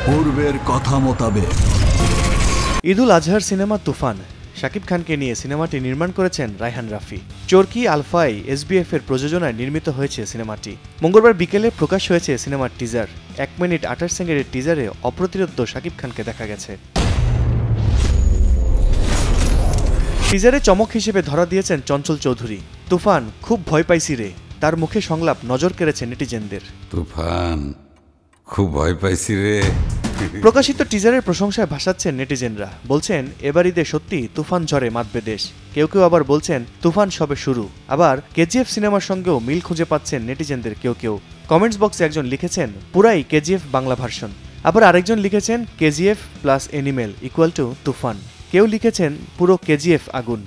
পূর্বের কথা মোতাবেক ঈদুল আজহার সিনেমা তুফান শাকিব খানকে নিয়ে সিনেমাটি নির্মাণ করেছেন রায়হান রাফি। চরকি আলফাই এসবিএফ এর প্রযোজনায় নির্মিত হয়েছে সিনেমাটি। মঙ্গলবার বিকেলে প্রকাশ হয়েছে সিনেমার টিজার। 1 মিনিট 28 সেকেন্ডের টিজারে অপ্রতিরোধ্য শাকিব খানকে দেখা গেছে। টিজারে চমক হিসেবে ধরা দিয়েছেন চঞ্চল চৌধুরী। তুফান খুব ভয় পাইছি রে, তার মুখে সংলাপ নজর কেড়েছে নেটিজেনদের। তুফান খুব ভয় পাইছি রে। প্রকাশিত টিজারের প্রশংসায় ভাসাচ্ছেন নেটিজেনরা, বলছেন এবার ঈদে সত্যি তুফান ঝড়ে মাতবে দেশ। কেউ কেউ আবার বলছেন তুফান সবে শুরু। আবার কেজিএফ সিনেমার সঙ্গেও মিল খুঁজে পাচ্ছেন নেটিজেনদের কেউ কেউ। কমেন্টস বক্সে একজন লিখেছেন পুরাই কেজিএফ বাংলা ভার্সন। আবার আরেকজন লিখেছেন KGF plus animal equal to Toofan. কেউ লিখেছেন পুরো কেজিএফ আগুন।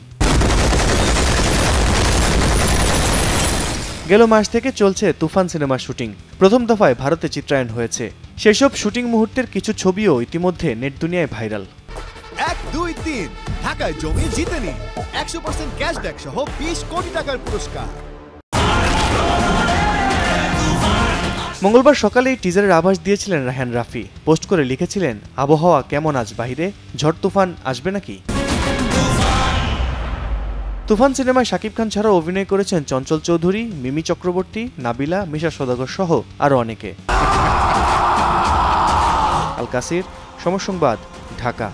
গেল মাস থেকে চলছে তুফান সিনেমার শুটিং। প্রথম দফায় ভারতে চিত্রায়ন হয়েছে। সেসব শুটিং মুহূর্তের কিছু ছবিও ইতিমধ্যে নেট দুনিয়ায় ভাইরাল। 1, 2, 3 ঢাকায় জমি জিতে নিন 100% ক্যাশব্যাক সহ 20 কোটি টাকার পুরস্কার। মঙ্গলবার সকালে এই টিজারের আভাস দিয়েছিলেন রায়হান রাফি। পোস্ট করে লিখেছিলেন আবহাওয়া কেমন আজ বাহিরে, ঝড় তুফান আসবে নাকি? তুফান সিনেমায় শাকিব খান ছাড়াও অভিনয় করেছেন চঞ্চল চৌধুরী, মিমি চক্রবর্তী, নাবিলা, মিশা সওদাগর সহ আরও অনেকে। আল কাসির, সময় সংবাদ, ঢাকা।